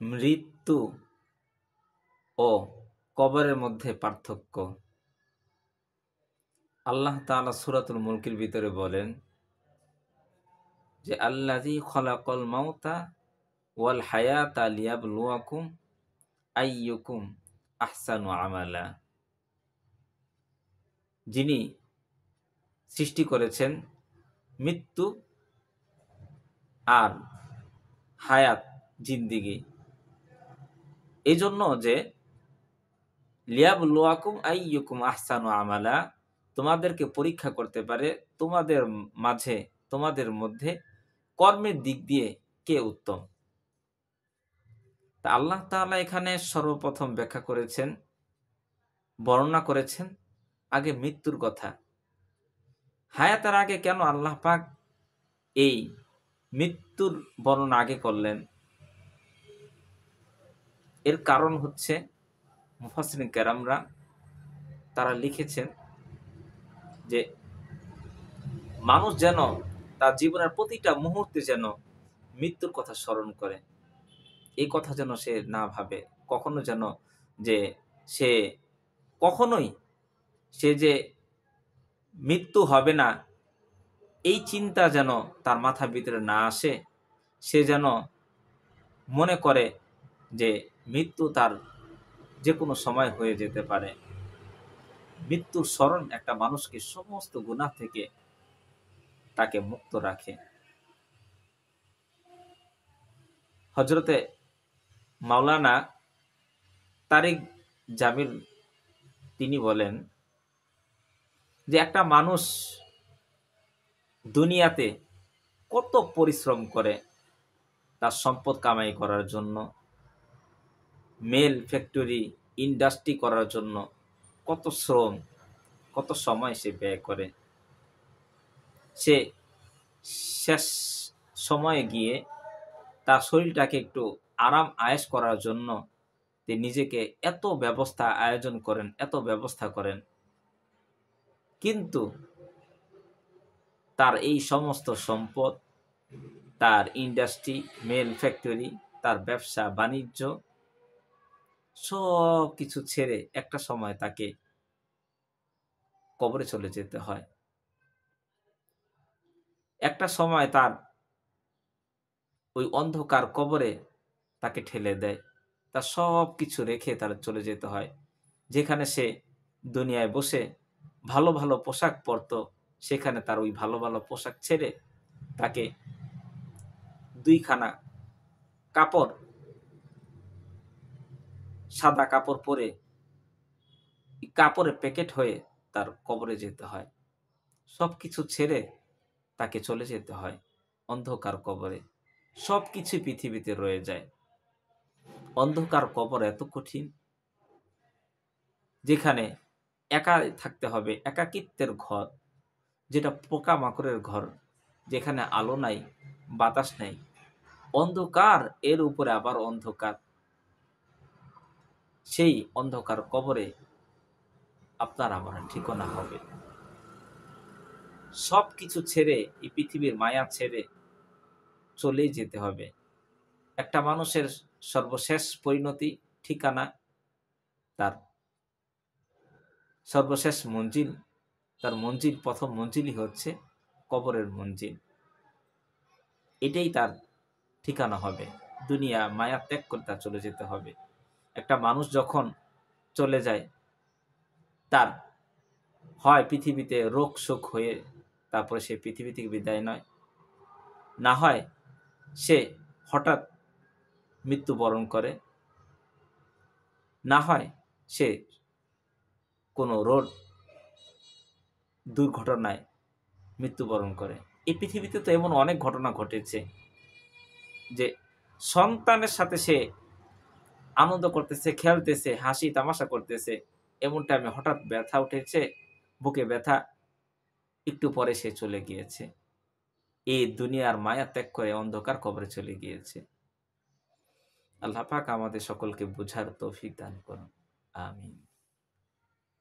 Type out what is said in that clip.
মৃত্যু ও কবরের মধ্যে পার্থক্য। আল্লাহ তাআলা সূরাতুল মুলকের ভিতরে বলেন যে আল্লাযী খলাকাল মাউতা ওয়াল হায়াতা লিয়াবলুয়াকুম আইয়ুকুম আহসানু আমালা। যিনি সৃষ্টি করেছেন মৃত্যু আর হায়াত, জিন্দিগি, এই জন্য যে লিয়াবলুয়াকুম আইয়ুকুম আহসানু আমালা, তোমাদেরকে পরীক্ষা করতে পারে তোমাদের মাঝে, তোমাদের মধ্যে কর্মের দিক দিয়ে কে উত্তম। তা আল্লাহ তাআলা এখানে সর্বপ্রথম ব্যাখ্যা করেছেন, বর্ণনা করেছেন আগে মৃত্যুর কথা। হায়াতের আগে কেন আল্লাহ পাক এই মৃত্যুর বর্ণনা আগে করলেন? এর কারণ হচ্ছে মুফাসসিরিন কেরামরা তারা লিখেছেন যে মানুষ যেন তার জীবনের প্রতিটা মুহূর্তে যেন মৃত্যুর কথা স্মরণ করে। এই কথা যেন সে না ভাবে, কখনো যেন যে সে কখনোই সে যে মৃত্যু হবে না এই চিন্তা যেন তার মাথার ভিতরে না আসে। সে যেন মনে করে যে মৃত্যু তার যে কোনো সময় হয়ে যেতে পারে। মৃত্যুর স্মরণ একটা মানুষকে সমস্ত গুনাহ থেকে তাকে মুক্ত রাখে। হযরতে মাওলানা তারিক জামিল তিনি বলেন যে একটা মানুষ দুনিয়াতে কত পরিশ্রম করে তার সম্পদ কামাই করার জন্য, মেল ফ্যাক্টরি ইন্ডাস্ট্রি করার জন্য কত শ্রম, কত সময় সে ব্যয় করে। সে শেষ সময়ে গিয়ে তার শরীরটাকে একটু আরাম আয়েশ করার জন্য তিনি নিজেকে এত ব্যবস্থা আয়োজন করেন, এত ব্যবস্থা করেন, কিন্তু তার এই সমস্ত সম্পদ, তার ইন্ডাস্ট্রি, মেল ফ্যাক্টরি, তার ব্যবসা বাণিজ্য সব কিছু ছেড়ে একটা সময় তাকে কবরে চলে যেতে হয়। একটা সময় তার ওই অন্ধকার কবরে তাকে ঠেলে দেয়। তার সব কিছু রেখে তার চলে যেতে হয়। যেখানে সে দুনিয়ায় বসে ভালো ভালো পোশাক পরত, সেখানে তার ওই ভালো ভালো পোশাক ছেড়ে তাকে দুইখানা কাপড়, সাদা কাপড় পরে কাপড়ে প্যাকেট হয়ে তার কবরে যেতে হয়। সবকিছু ছেড়ে তাকে চলে যেতে হয় অন্ধকার কবরে। সবকিছু পৃথিবীতে রয়ে যায়। অন্ধকার কবর এত কঠিন, যেখানে একা থাকতে হবে, একাকিত্বের ঘর, যেটা পোকামাকড়ের ঘর, যেখানে আলো নাই, বাতাস নাই, অন্ধকার, এর উপরে আবার অন্ধকার। সেই অন্ধকার কবরে আপনার আমার ঠিকানা হবে। সবকিছু ছেড়ে, এই পৃথিবীর মায়া ছেড়ে চলেই যেতে হবে। একটা মানুষের সর্বশেষ পরিণতি, ঠিকানা, তার সর্বশেষ মঞ্জিল, তার মঞ্জিল, প্রথম মঞ্জিলই হচ্ছে কবরের মঞ্জিল। এটাই তার ঠিকানা হবে। দুনিয়া মায়া ত্যাগ করে তার চলে যেতে হবে। একটা মানুষ যখন চলে যায়, তার হয় পৃথিবীতে রোগ শোক হয়ে তারপরে সে পৃথিবী থেকে বিদায় নয়, না হয় সে হঠাৎ মৃত্যুবরণ করে, না হয় সে কোনো রোড দুর্ঘটনায় মৃত্যুবরণ করে। এই পৃথিবীতে তো এমন অনেক ঘটনা ঘটেছে যে সন্তানের সাথে সে আনন্দ করতেছে, খেলতেছে, হাসি তামাশা করতেছে, এমন টাইমে হঠাৎ ব্যথা উঠেছে, বুকে ব্যথা, একটু পরে সে চলে গিয়েছে। এই দুনিয়ার মায়া ত্যাগ করে অন্ধকার কবরে চলে গিয়েছে। আল্লাহ পাক আমাদের সকলকে বুঝার তৌফিক দান করুন। আমিন।